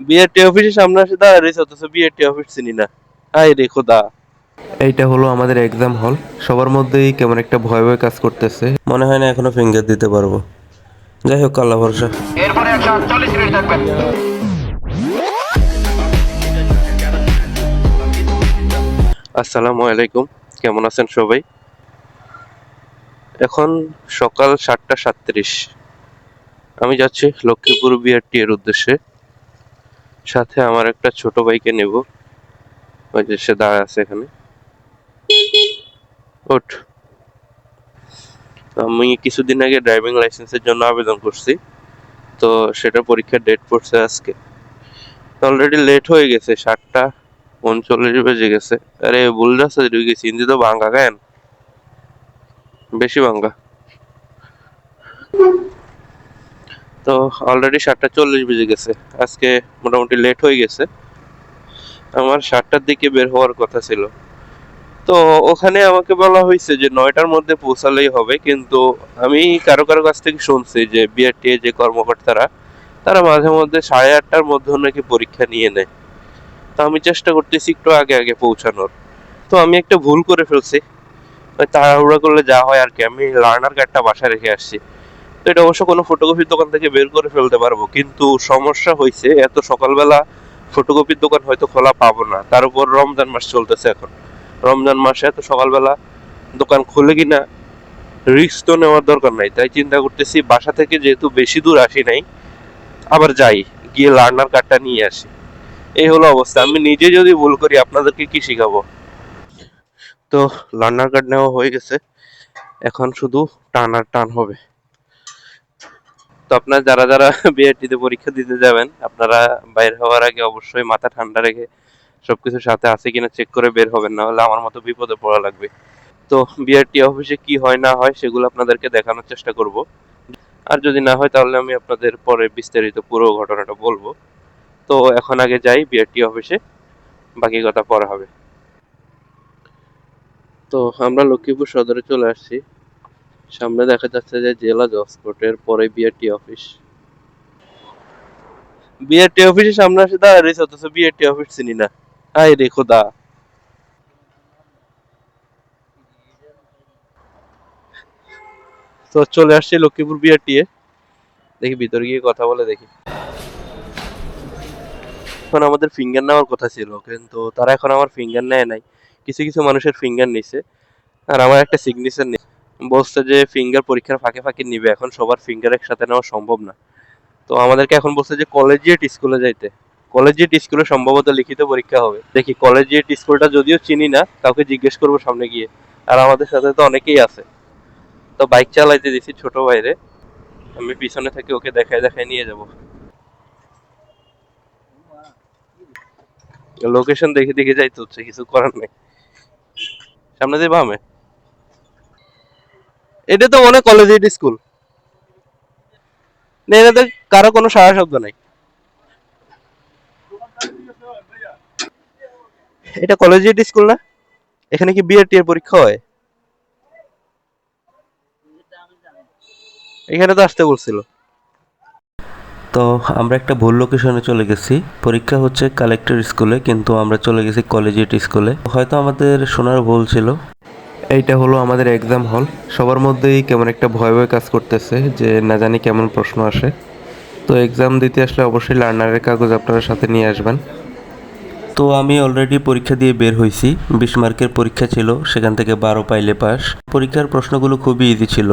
BRT অফিসের সামনে আসে দাঁড়ায় রয়েছে, অথচ বিআরটি অফিস চিনি না। হায় রে খোদা। এইটা হলো আমাদের এক্সাম হল। সবার মধ্যেই কেমন একটা ভয় ভয় কাজ করতেছে, মনে হয় না এখনো ফিঙ্গার দিতে পারবো। যাই হোক, আল্লাহ ভরসা। এরপরে 140 মিনিট থাকবেন। আসসালামু আলাইকুম, কেমন আছেন সবাই? এখন সকাল 7:37। আমি যাচ্ছি লক্ষ্মীপুর বিআরটি এর উদ্দেশ্যে। সাথে আমার একটা ছোট ভাইকে নেব। ওই যে সে দাঁড়ায় আছে এখানে। ওঠ। আমি কিছুদিন আগে ড্রাইভিং লাইসেন্সের জন্য আবেদন করছি, তো সেটা পরীক্ষার ডেট পড়ছে আজকে। অলরেডি লেট হয়ে গেছে, 7:39 বেজে গেছে। আরে ভুল রাস্তা ঢুকে গেছি, হিন্দি তো ভাঙ্গা কেন, বেশি ভাঙ্গা। তো অলরেডি 7:40 বেজে গেছে, আজকে মোটামুটি লেট হয়ে গেছে। আমার 7টার দিকে বের হওয়ার কথা ছিল। তো ওখানে আমাকে বলা হয়েছে যে 9টার মধ্যে পৌঁছালেই হবে, কিন্তু আমি কারো কারো কাছ থেকে শুনছি যে বিআরটিএ যে কর্মকর্তারা, তারা মাঝে মধ্যে 8:30টার মধ্যে নাকি পরীক্ষা নিয়ে নেয়। তো আমি চেষ্টা করতেছি একটু আগে আগে পৌঁছানোর। তো আমি একটা ভুল করে ফেলছি। ওই তাড়াহুড়া করলে যা হয় আর কি, আমি লার্নার কার্ডটা বাসায় রেখে আসছি। তো এটা অবশ্য কোনো ফটোকপির দোকান থেকে বের করে ফেলতে পারবো, কিন্তু সমস্যা হয়েছে এত সকালবেলা ফটোকপির দোকান হয়তো খোলা পাবো না। তার উপর রমজান মাস চলতেছে এখন। রমজান মাসে এত সকালবেলা দোকান খুলে কিনা রিস্ক তো নেওয়ার দরকার নাই। তাই চিন্তা করতেছি বাসা থেকে যেহেতু বেশি দূর আসি নাই, আবার যাই, গিয়ে লার্নার কার্ডটা নিয়ে আসি। এই হলো অবস্থা। আমি নিজে যদি ভুল করি আপনাদেরকে কি শিখাবো। তো লার্নার কার্ড নেওয়া হয়ে গেছে, এখন শুধু টান আর টান হবে। তো আপনারা যারা যারা বিআরটিতে পরীক্ষা দিতে যাবেন, আপনারা বাইর হওয়ার আগে অবশ্যই মাথা ঠান্ডা রেখে সবকিছু সাথে আছে কিনা চেক করে বের হবেন, না হলে আমার মতো বিপদে পড়া লাগবে। তো বিআরটি অফিসে কি হয় না হয় সেগুলো আপনাদেরকে দেখানোর চেষ্টা করব। আর যদি না হয় তাহলে আমি আপনাদের পরে বিস্তারিত পুরো ঘটনাটা বলবো। তো এখন আগে যাই বিআরটি অফিসে, বাকি কথা পরে হবে। তো আমরা লক্ষ্মীপুর সদরে চলে আসছি। সামনে দেখা যাচ্ছে যে জেলা জজ কোর্টের পরে বিআরটি অফিস। বিআরটি অফিসের সামনে আসে দাঁড়ায় রয়েছে, অথচ বিআরটি অফিস চিনি না। হায় রে খোদা। তো চলে আসছি লক্ষ্মীপুর বিআরটি এ। দেখি ভিতরে গিয়ে কথা বলে দেখি। এখন আমাদের ফিঙ্গার নেওয়ার কথা ছিল, কিন্তু তারা এখন আমার ফিঙ্গার নেয় নাই। কিছু কিছু মানুষের ফিঙ্গার নিছে, আর আমার একটা সিগনেচার নেই। বলছে যে ফিঙ্গার পরীক্ষার ফাঁকে ফাঁকে নিবে, এখন সবার ফিঙ্গার একসাথে নেওয়া সম্ভব না। তো আমাদেরকে এখন বলছে যে কলেজিয়েট স্কুলে যাইতে। কলেজিয়েট স্কুলে সম্ভবত লিখিত পরীক্ষা হবে। দেখি কলেজিয়েট স্কুলটা যদিও চিনি না, কাউকে জিজ্ঞেস করবো সামনে গিয়ে। আর আমাদের সাথে তো অনেকেই আছে। তো বাইক চালাইতে দিছি ছোট ভাইরে, আমি পিছনে থেকে ওকে দেখায় দেখায় নিয়ে যাব। লোকেশন দেখে দেখে যাইতে হচ্ছে, কিছু করার নেই। সামনে দিয়ে বামে, এটা তো মনে কলেজিয়েট স্কুল। না, এটাতে কারো কোনো সারা শব্দ নাই। এটা কলেজিয়েট স্কুল না? এখানে কি বিআরটি এর পরীক্ষা হয়? এখানে তো আসতে বলছিল। তো আমরা একটা ভুল লোকেশনে চলে গেছি। পরীক্ষা হচ্ছে কালেক্টর স্কুলে, কিন্তু আমরা চলে গেছি কলেজিয়েট স্কুলে। হয়তো আমাদের শোনার ভুল ছিল। এইটা হলো আমাদের এক্সাম হল। সবার মধ্যেই কেমন একটা ভয় ভয় কাজ করতেছে যে না জানি কেমন প্রশ্ন আসে। তো এক্সাম দিতে আসলে অবশ্যই লার্নারের কাগজ আপনারা সাথে নিয়ে আসবেন। তো আমি অলরেডি পরীক্ষা দিয়ে বের হয়েছি। 20 মার্কের পরীক্ষা ছিল, সেখান থেকে 12 পাইলে পাস। পরীক্ষার প্রশ্নগুলো খুবই ইজি ছিল।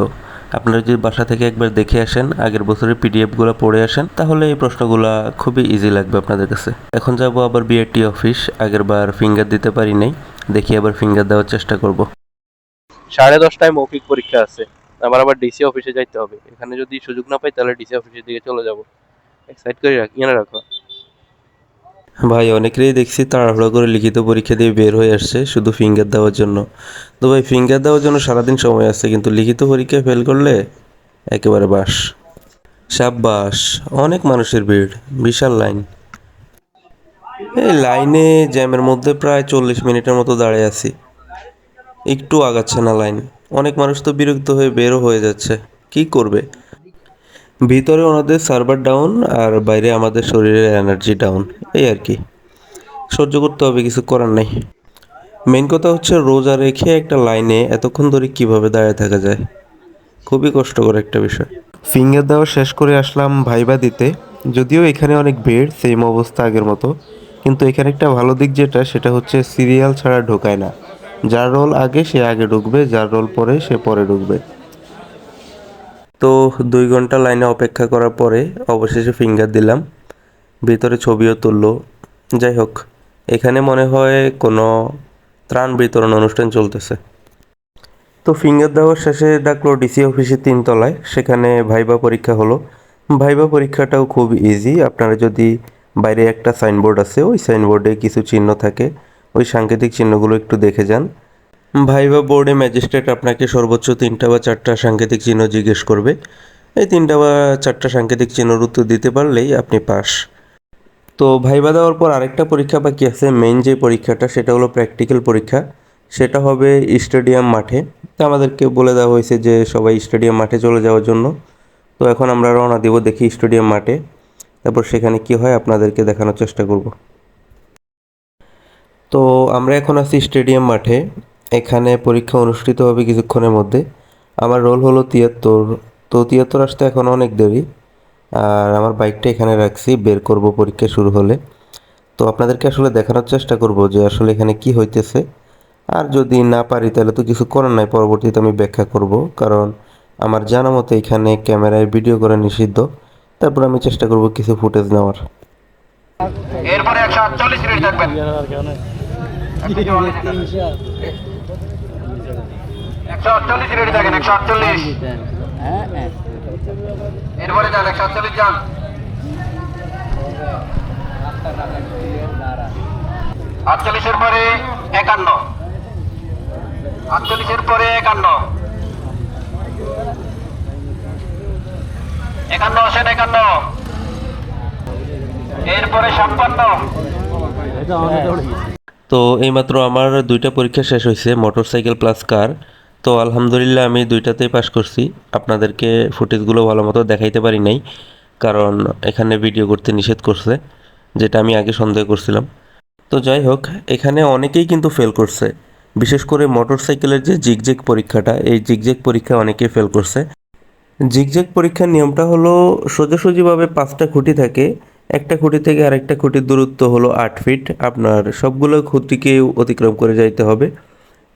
আপনারা যদি বাসা থেকে একবার দেখে আসেন, আগের বছরের পিডিএফগুলো পড়ে আসেন, তাহলে এই প্রশ্নগুলো খুবই ইজি লাগবে আপনাদের কাছে। এখন যাব আবার বিআরটি অফিস। আগের বার ফিঙ্গার দিতে পারি নাই, দেখি আবার ফিঙ্গার দেওয়ার চেষ্টা করব। 10:30টায় মৌখিক পরীক্ষা আছে। আমার আবার ডিসি অফিসে যাইতে হবে। এখানে যদি সুযোগ না পাই তাহলে ডিসি অফিসের দিকে চলে যাব। এক সাইড করে এনে রাখো। ভাই, অনেকেরই দেখছি তাড়াহুড়ো করে লিখিত পরীক্ষা দিয়ে বের হয়ে আসছে শুধু ফিঙ্গার দেওয়ার জন্য। তো ভাই, ফিঙ্গার দেওয়ার জন্য সারাদিন সময় আছে, কিন্তু লিখিত পরীক্ষায় ফেল করলে একেবারে বাস। সাব্বাস, অনেক মানুষের ভিড়, বিশাল লাইন। এই লাইনে জ্যামের মধ্যে প্রায় 40 মিনিটের মতো দাঁড়িয়ে আছি, একটু আগাচ্ছে না লাইন। অনেক মানুষ তো বিরক্ত হয়ে বেরও হয়ে যাচ্ছে, কি করবে। ভিতরে ওনাদের সার্ভার ডাউন আর বাইরে আমাদের শরীরের এনার্জি ডাউন, এই আর কি। সহ্য করতে হবে, কিছু করার নাই। মেন কথা হচ্ছে রোজা রেখে একটা লাইনে এতক্ষণ ধরে কিভাবে দাঁড়িয়ে থাকা যায়, খুবই কষ্টকর একটা বিষয়। ফিঙ্গার দেওয়া শেষ করে আসলাম ভাইবা দিতে। যদিও এখানে অনেক ভিড়, সেম অবস্থা আগের মতো, কিন্তু এখানে একটা ভালো দিক যেটা সেটা হচ্ছে সিরিয়াল ছাড়া ঢোকায় না। যার রোল আগে সে আগে ঢুকবে, যার রোল পরে সে পরে ঢুকবে। তো 2 ঘন্টা লাইনে অপেক্ষা করার পরে অবশেষে ফিঙ্গার দিলাম, ভিতরে ছবিও তুললো। যাই হোক, এখানে মনে হয় কোনো ত্রাণ বিতরণ অনুষ্ঠান চলতেছে। তো ফিঙ্গার দেওয়ার শেষে ডাকলো ডিসি অফিসের 3 তলায়, সেখানে ভাইবা পরীক্ষা হলো। ভাইবা পরীক্ষাটাও খুব ইজি। আপনারা যদি বাইরে একটা সাইনবোর্ড আছে, ওই সাইনবোর্ডে কিছু চিহ্ন থাকে, ওই সাংকেতিক চিহ্নগুলো একটু দেখে যান। ভাইবা বোর্ডে ম্যাজিস্ট্রেট আপনাকে সর্বোচ্চ 3টা বা 4টা সাংকেতিক চিহ্ন জিজ্ঞেস করবে। এই 3টা বা 4টা সাংকেতিক চিহ্নর উত্তর দিতে পারলেই আপনি পাস। তো ভাইবা দেওয়ার পর আরেকটা পরীক্ষা বাকি আছে, মেইন যে পরীক্ষাটা সেটা হলো প্র্যাকটিক্যাল পরীক্ষা। সেটা হবে স্টেডিয়াম মাঠে। তো আমাদেরকে বলে দেওয়া হয়েছে যে সবাই স্টেডিয়াম মাঠে চলে যাওয়ার জন্য। তো এখন আমরা রওনা দিব দেখি স্টেডিয়াম মাঠে, তারপর সেখানে কি হয় আপনাদেরকে দেখানোর চেষ্টা করব। তো আমরা এখন আছি স্টেডিয়াম মাঠে। এখানে পরীক্ষা অনুষ্ঠিত হবে কিছুক্ষণের মধ্যে। আমার রোল হলো 73। তো 73 আসতে এখন অনেক দেরি, আর আমার বাইকটা এখানে রাখছি, বের করব পরীক্ষা শুরু হলে। তো আপনাদেরকে আসলে দেখানোর চেষ্টা করব যে আসলে এখানে কি হইতেছে। আর যদি না পারি তাহলে তো কিছু করার নাই, পরবর্তীতে আমি ব্যাখ্যা করব, কারণ আমার জানা মতো এখানে ক্যামেরায় ভিডিও করা নিষিদ্ধ। তারপর আমি চেষ্টা করব কিছু ফুটেজ নেওয়ার। এরপরে 148 মিনিট থাকবেন। 148 মিনিট থাকেন, 148। এরপরে যান 148 যান। 48 এর পরে 51, 48 এর পরে 51, 51 আসেন 51, এরপরে 56। তো এইমাত্র আমার 2টা পরীক্ষা শেষ হয়েছে, মোটরসাইকেল প্লাস কার। তো আলহামদুলিল্লাহ আমি 2টাতেই পাশ করছি। আপনাদেরকে ফুটেজগুলো ভালো মতো দেখাইতে পারি নাই, কারণ এখানে ভিডিও করতে নিষেধ করছে, যেটা আমি আগে সন্দেহ করছিলাম। তো যাই হোক, এখানে অনেকেই কিন্তু ফেল করছে। বিশেষ করে মোটরসাইকেলের যে জিগজ্যাগ পরীক্ষাটা, এই জিগজ্যাগ পরীক্ষায় অনেকেই ফেল করছে। জিগজ্যাগ পরীক্ষার নিয়মটা হলো সোজাসুজিভাবে 5টা খুঁটি থাকে। একটা খুঁটি থেকে আরেকটা খুঁটির দূরত্ব হলো 8 ফিট। আপনার সবগুলো খুঁটিকে অতিক্রম করে যাইতে হবে।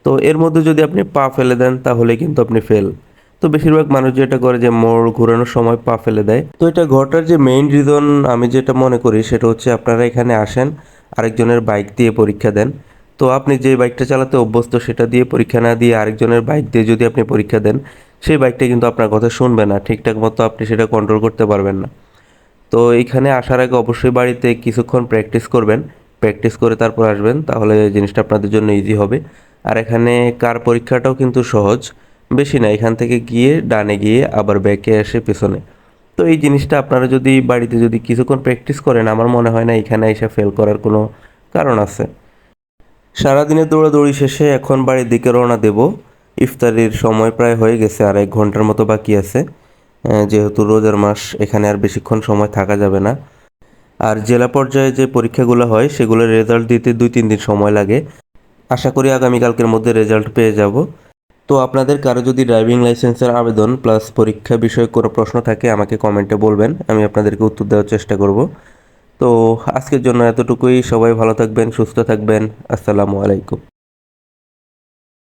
তো এর মধ্যে যদি আপনি পা ফেলে দেন তাহলে কিন্তু আপনি ফেল। তো বেশিরভাগ মানুষ যেটা করে যে মোড় ঘোরানোর সময় পা ফেলে দেয়। তো এটা ঘটার যে মেইন রিজন আমি যেটা মনে করি সেটা হচ্ছে আপনারা এখানে আসেন, আরেকজনের বাইক দিয়ে পরীক্ষা দেন। তো আপনি যে বাইকটা চালাতে অভ্যস্ত সেটা দিয়ে পরীক্ষা না দিয়ে আরেকজনের বাইক দিয়ে যদি আপনি পরীক্ষা দেন, সেই বাইকটা কিন্তু আপনার কথা শুনবে না, ঠিকঠাক মতো আপনি সেটা কন্ট্রোল করতে পারবেন না। তো এইখানে আসার আগে অবশ্যই বাড়িতে কিছুক্ষণ প্র্যাকটিস করবেন, প্র্যাকটিস করে তারপর আসবেন, তাহলে জিনিসটা আপনাদের জন্য ইজি হবে। আর এখানে কার পরীক্ষাটাও কিন্তু সহজ, বেশি না, এখান থেকে গিয়ে ডানে গিয়ে আবার ব্যাকে এসে পেছনে। তো এই জিনিসটা আপনারা যদি বাড়িতে যদি কিছুক্ষণ প্র্যাকটিস করেন, আমার মনে হয় না এখানে এসে ফেল করার কোনো কারণ আছে। সারাদিনের দৌড়াদৌড়ি শেষে এখন বাড়ির দিকে রওনা দেব। ইফতারির সময় প্রায় হয়ে গেছে, আর 1 ঘন্টার মতো বাকি আছে। যেহেতু রোজার মাস, এখানে আর বেশিক্ষণ সময় থাকা যাবে না। আর জেলা পর্যায়ে যে পরীক্ষাগুলো হয় সেগুলোর রেজাল্ট দিতে 2-3 দিন সময় লাগে। আশা করি আগামীকালকের মধ্যে রেজাল্ট পেয়ে যাব। তো আপনাদের কারো যদি ড্রাইভিং লাইসেন্সের আবেদন প্লাস পরীক্ষা বিষয়ে কোনো প্রশ্ন থাকে আমাকে কমেন্টে বলবেন, আমি আপনাদেরকে উত্তর দেওয়ার চেষ্টা করব। তো আজকের জন্য এতটুকুই। সবাই ভালো থাকবেন, সুস্থ থাকবেন। আসসালামু আলাইকুম।